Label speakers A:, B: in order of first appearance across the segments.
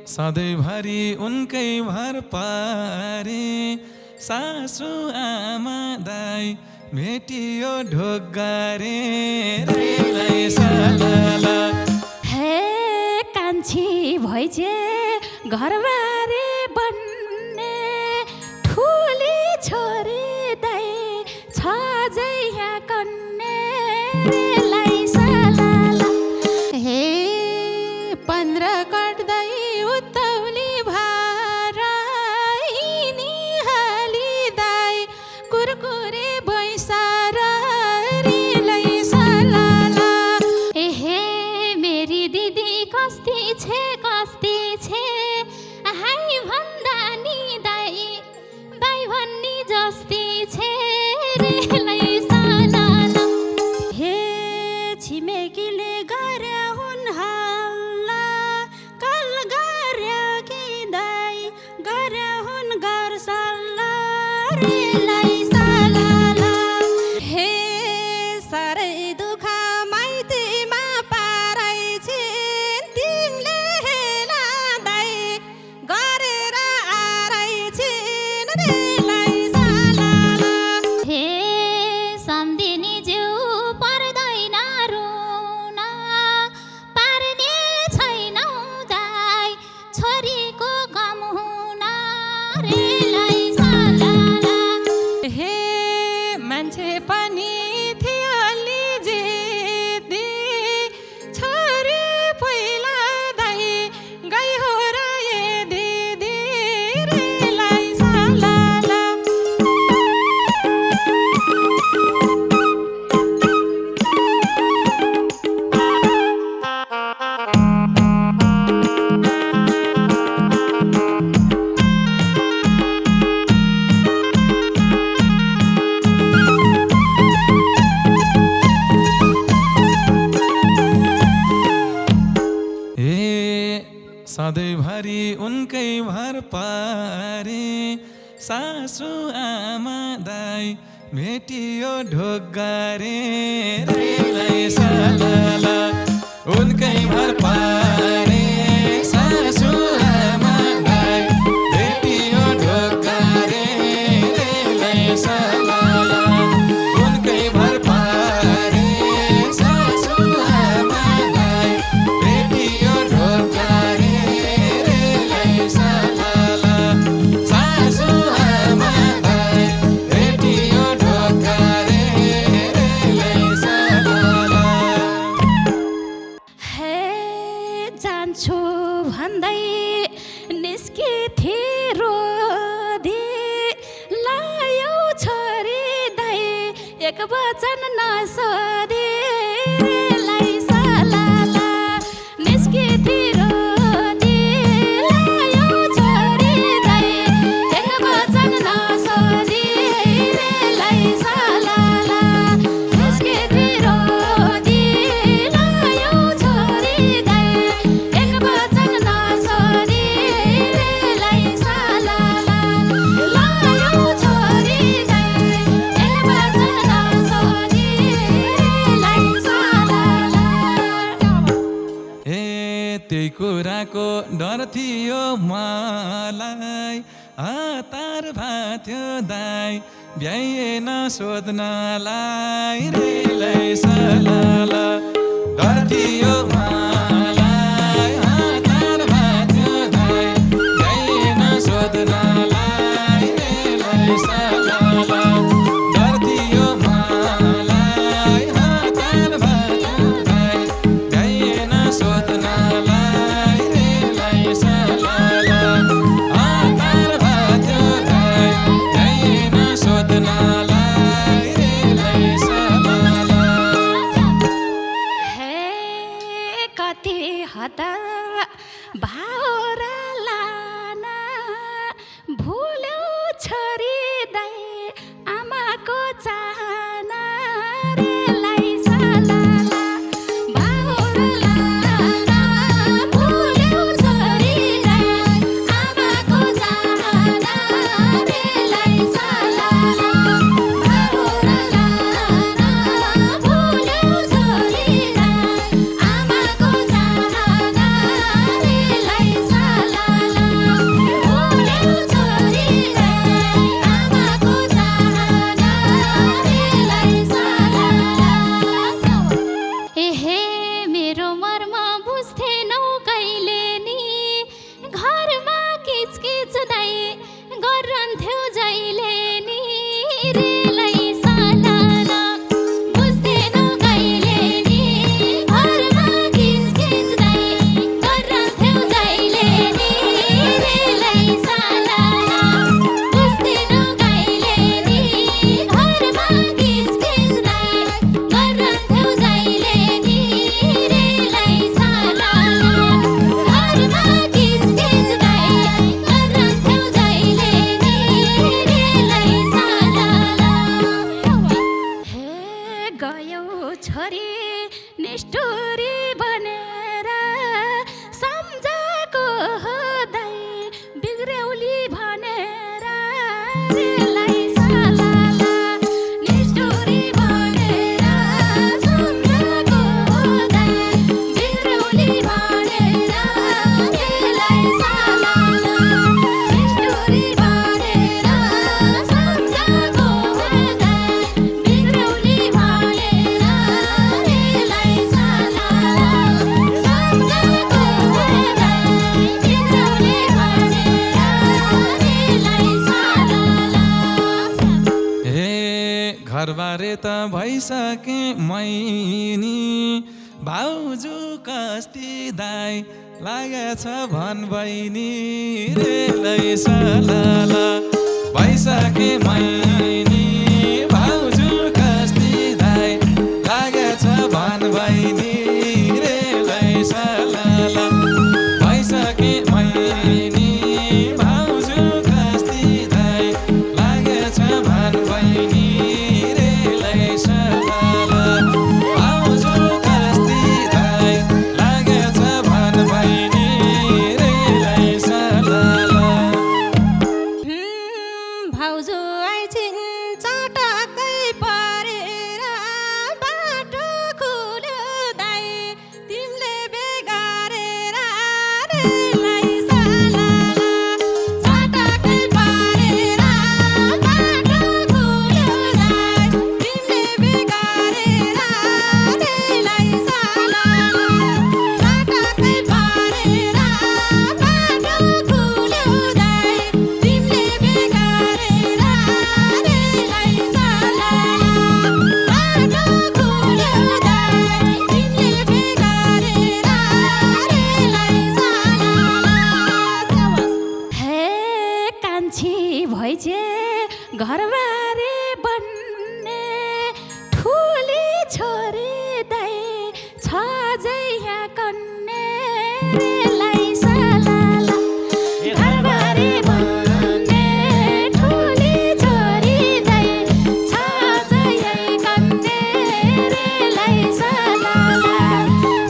A: सधैँभरि उनकै भर पारे सासु आमा दाइ भेटियो ढोगारे रेलाई सालाला।
B: हे कान्छी भइजे घरबारे बन्ने ठुली छोरी दाइ छ जैया कन्ने रेलाई सालाला। हे 15 कट्दै उत्तौली भाराइनी हाली दाइ कुरकुरे बैसार रेलाई सालाला। हे मेरी दिदी कस्ती छे हाई भन्दा नि दाइ दाइ भन्नी जस्ती छे रेलाई सालाला। हे छिमेकीले गर्या हुन् हल्ला कल गर्या कि दाइ गर्या हुन् घर सल्ला रेलाई सालाला। हे साह्रै दुःख माइतीमा पारै छिन् तिमीले हेला दाइ गरेर आरै छिन् रेलाई सालाला। हे सम्धिनी ज्यू पर्दैन रुन पार्ने छैनौ दाइ छोरीको गम हुन रेलाई सालाला। हे मान्छे पनि थियो अलि जिद्दी छोरी पहिला दाइ गई हो र ए दिदी रेलाई सालाला।
A: सधैँभरि उनकै भर पारे सासु आमा दाइ भेटियो ढोगारे रेलाई सालाला। उनकै भर पारे सासु आमा दाइ भेटियो ढोगारे रेलाई सालाला। उनकै भर पारे सासु आमा दाइ भेटियो ढोगारे रेलाई सालाला। सासु आमा दाइ भेटियो ढोगारे रेलाई सालाला।
B: हे जान्छु भन्दै निस्किथी रोधी लायो छोरी दाइ एक वचन नसोधी रेलाई सालाला। निस्किथी रोधी लायो छोरी दाइ एक वचन नसोधी रेलाई सालाला। निस्किथी रोधी लायो छोरी दाइ एक वचन नसोधी रेलाई सालाला। लायो छोरी दाइ एक वचन नसोधी रेलाई सालाला।
A: त्यही कुराको डर थियो मलाई हतार भाथ्यो दाइ भ्याइएन सोध्नलाई रेलाई सालाला। डर थियो मलाई हतार भाथ्यो दाइ भ्याइएन सोध्नलाई रेलाई सालाला। डर थियो मलाई हतार भाथ्यो दाइ भ्याइएन सोध्नलाई रेलाई सालाला। हतार भाथ्यो दाइ भ्याइएन सोध्नलाई रेलाई सालाला।
B: हे कति हता भाउरा लाना भुल्यौ छोरी दाइ आमाको चाहना रेलाई सालाला। भाउरा लाना भुल्यौ छोरी दाइ आमाको चाहना रेलाई सालाला। भाउरा लाना भुल्यौ छोरी दाइ आमाको चाहना
A: त भइसके मैनी भाउजू कस्ती दाई लागेछ भन बहिनी रे लैसलाला भइसके मैनी भाउजू कस्ती दाई लागेछ भन बहिनी रे लैसलाला भइसके मैनी भाउजू कस्ती दाई लागेछ भन बहिनी रे लैसलाला भाउजू कस्ती दाई लागेछ भन बहिनी रे लैसलाला
B: भाउजू आइछिन् चटक्कै परेर बाटो खुल्यो दाइ तिमीले बेगारेर रे लैसलाला चटक्कै परेर बाटो खुल्यो दाइ तिमीले बेगारेर रे लैसलाला चटक्कै परेर बाटो खुल्यो दाइ तिमीले बेगारेर रे लैसलाला बाटो खुल्यो दाइ तिमीले बेगारेर रे लैसलाला हे कान्छी भइजे घरबारे बन्ने ठुली छोरी दाइ छ जैया कन्ने रे लैसलाला घरबारे बन्ने ठुली छोरी दाइ छ जैया कन्ने रे लैसलाला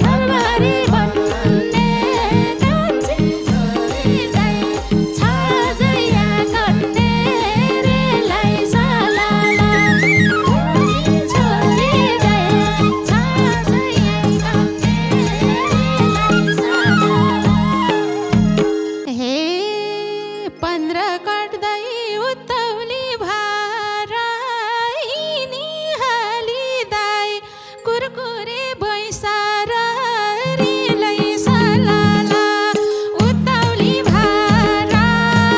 B: घरबारे बन्ने कान्छी छोरी दाइ छ जैया कन्ने रे लैसलाला ठुली छोरी दाइ छ जैया कन्ने रे लैसलाला हे 15 कट्दै उत्तौली भाराइनी हालिदाई कुरकुरे बैसार रे लैसलाला उत्तौली भाराइनी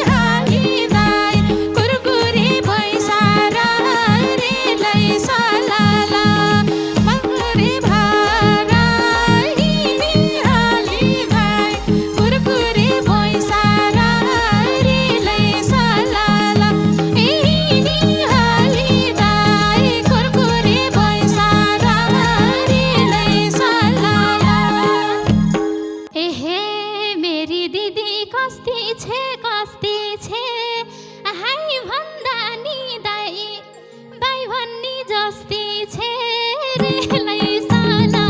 B: हालिदाई कुरकुरे बैसार रे लैसलाला मङ्गरे भाराइनी हालिदाई कुरकुरे बैसार रे लैसलाला एनी हालिदाई कुरकुरे बैसार रे लैसलाला एहे मेरी दिदी कस्ती छे हाई भन्दा नि दाइ भन्नी जस्ती छे रे लैसलाला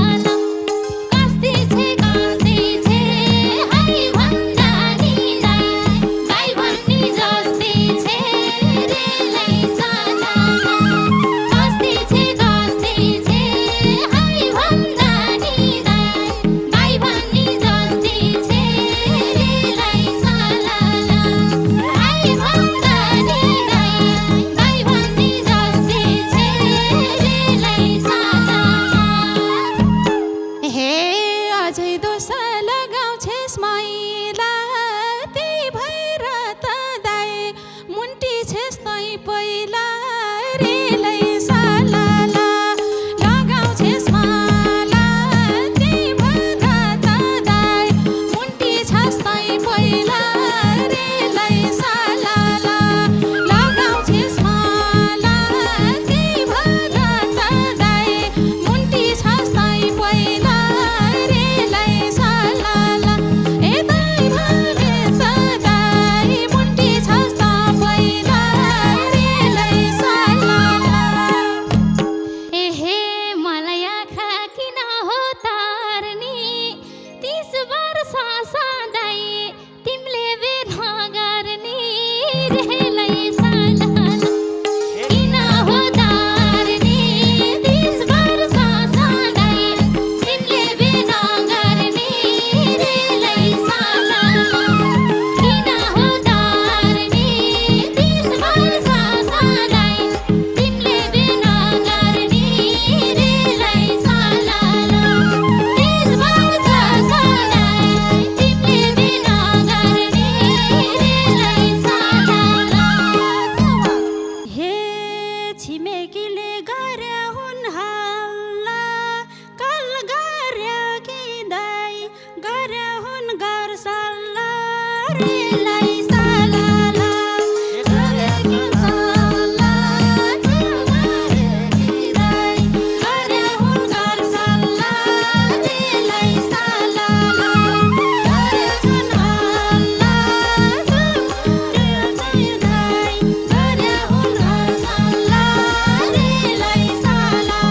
B: कस्ती छे हाई भन्दा नि दाइ भन्नी जस्ती छे रे लैसलाला कस्ती छे हाई भन्दा नि दाइ भन्नी जस्ती छे रे लैसलाला सल्ला रेलाई सालाला गरे हुन सल्ला चमारे दिदाई गरे हुन घर सल्ला रेलाई सालाला गरे छन् हल्ला चमारे दिदाई गरे हुन घर सल्ला रेलाई सालाला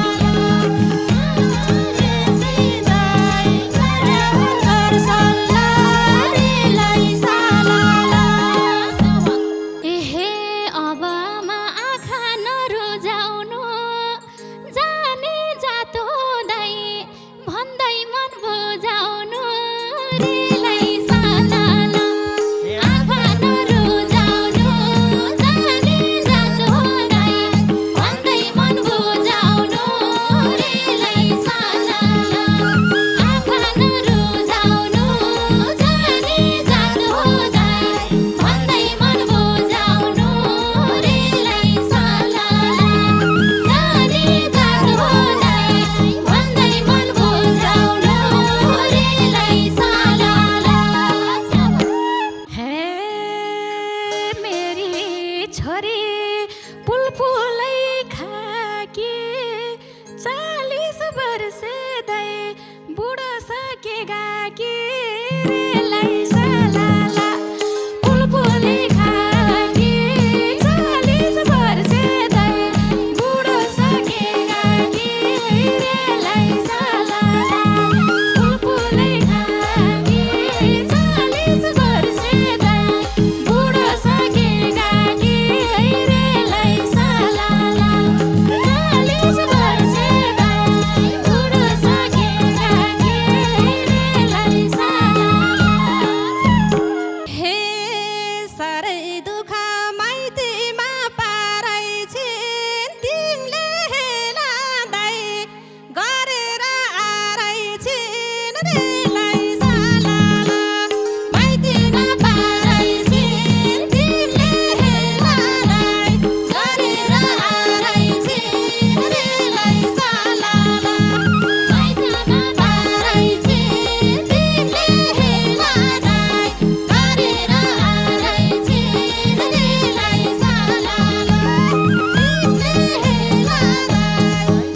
B: छोरी पुलपुलै खाके 40 वर्ष दै बुढो सकेगा के रेलाई सालाला पुलपुलै खाके 40 वर्ष दै बुढो सकेगा के रेलाई सालाला पुलपुलै खाके 40 वर्ष दै बुढो सकेगा के रेलाई सालाला 40 वर्ष दै बुढो सकेगा के रेलाई सालाला हे साह्रै दुःख माइतीमा पारै छिन् तिमीले हेलादै गरेर आरै छिन् रेलाई सालाला माइतीमा पारै छिन् तिमीले हेलादै गरेर आरै छिन् रेलाई सालाला माइतीमा पारै छिन् तिमीले हेलादै गरेर आरै छिन् रेलाई सालाला तिमीले हेलादै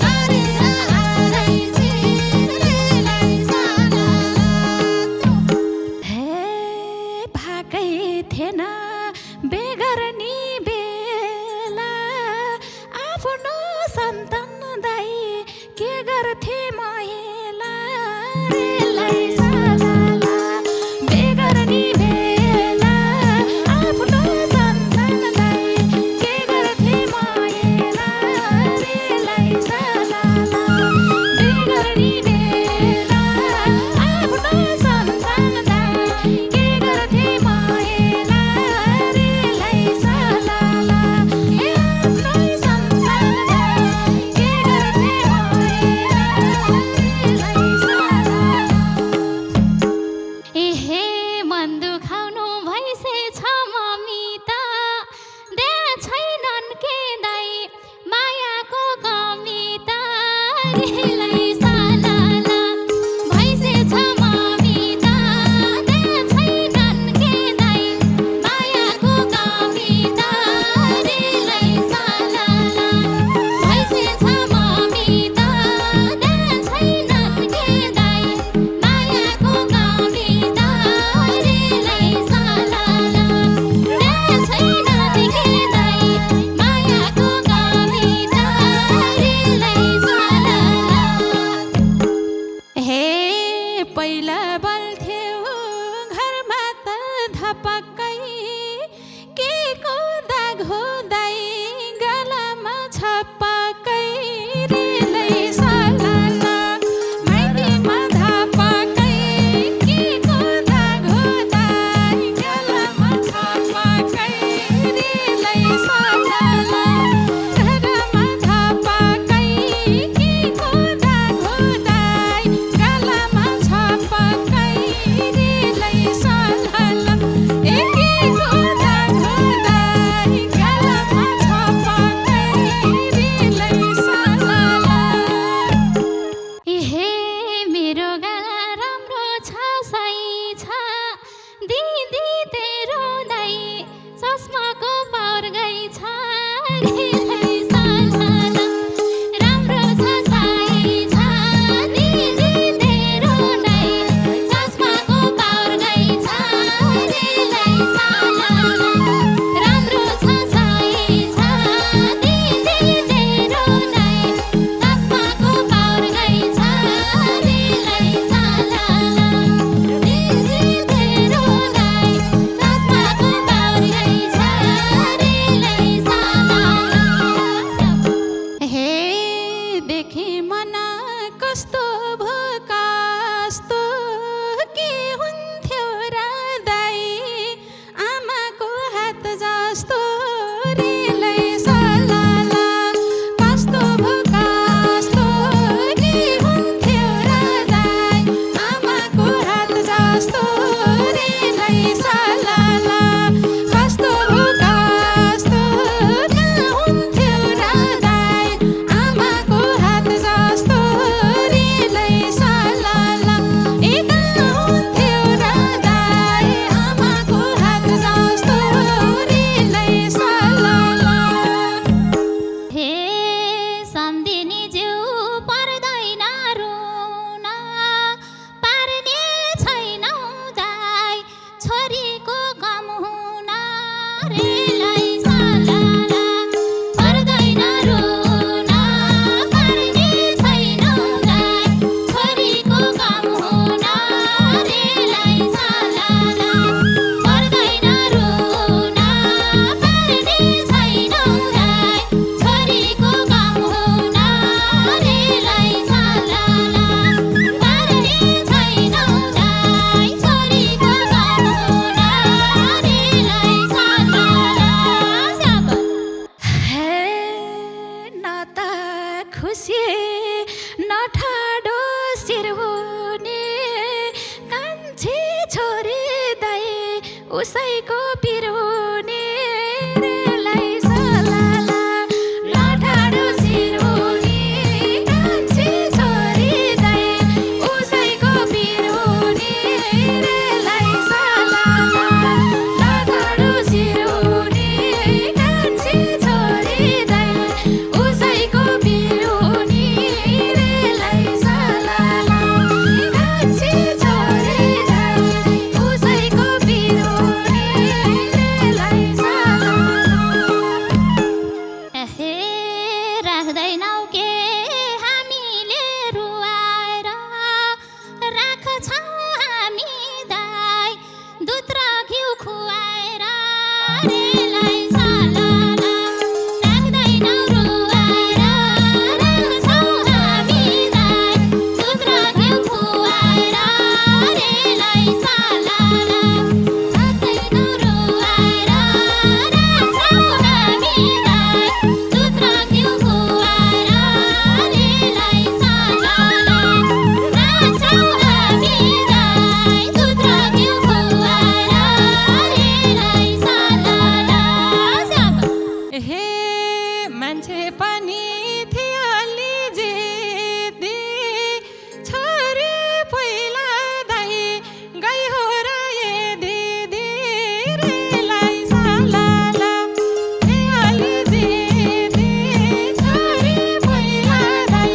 B: गरेर आरै छिन् रेलाई सालाला हे भाकै थिएन बेगर्नी बेला आफ्नो सन्तान दाइ के गर्थे महिला रेलाई सालाला बेगर्नी बेला आफ्नो सन्तान दाइ के गर्थे महिला रेलाई सालाला बेगर्नी बेला आफ्नो सन्तान दाइ के गर्थे महिला रेलाई सालाला उसैको पिरोनी रेलाई सलाला लाठाडो सिरोनी कान्छी छोरी दाइ उसैको पिरोनी रेलाई सलाला लाठाडो सिरोनी कान्छी छोरी दाइ उसैको पिरोनी रेलाई सलाला कान्छी छोरी दाइ उसैको पिरोनी रेलाई सलाला हे राख्दैनौ के हामीले रुवाएर राख्छौ हामी दाइ दुध र घिउ खुवाएर रेलाई सलाला राख्दैनौ रुवाएर राख्छौ हामी दाइ दुध र घिउ खुवाएर रेलाई सलाला राख्दैनौ रुवाएर राख्छौ हामी दाइ दुध र घिउ खुवाएर रेलाई सलाला राख्छौ हामी दाइ दुध र घिउ खुवाएर रेलाई सलाला हे मान्छे पनि थियो अलि जेदी छोरी पहिला दाइ गई हो र ए दिदी रेलाई सलाला हे अलि जेदी छोरी पहिला दाइ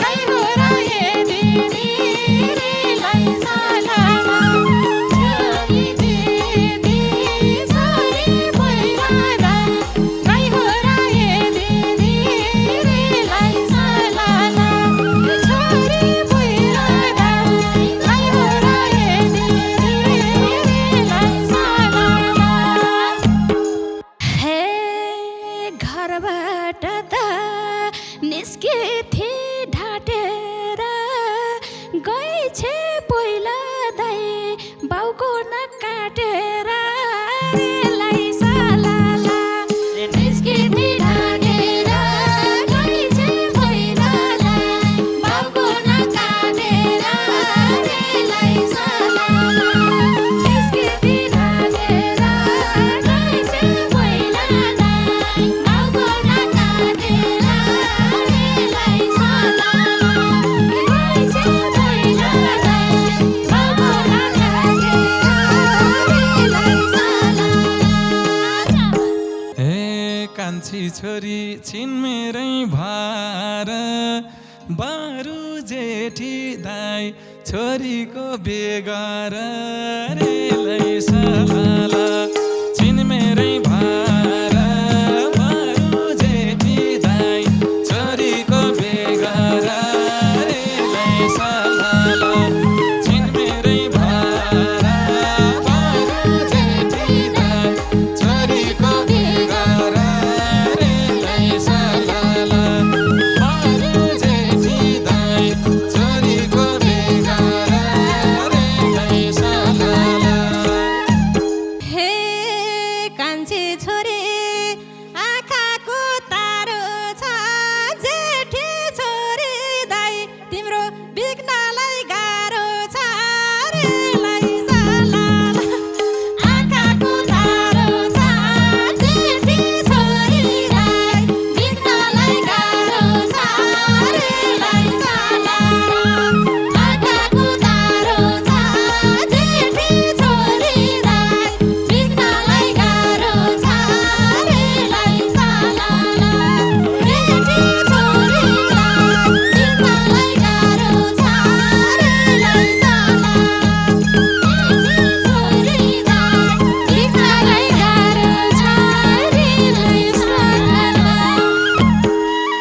B: गई हो र ए दिदी रेलाई सलाला छोरी जेदी छोरी पहिला दाइ गई हो र ए दिदी रेलाई सलाला छोरी पहिला दाइ गई हो र ए दिदी रेलाई सलाला हे घरबाट त निस्केथे ढाँटेर गई छे पहिला दाइ बाउको नख काटेर रेलाई सलाला निस्केथे ढाँटेर गई छे पहिला दाइ बाउको नख काटेर रेलाई सलाला निस्केथे ढाँटेर गई छे पहिला दाइ बाउको नख काटेर रेलाई सलाला गई छे पहिला दाइ बाउको नख काटेर रेलाई सलाला
A: हे कान्छी छोरी छिन् मेरै भार बारु जेठी दाइ छोरीको बेगार रेलाई सलाला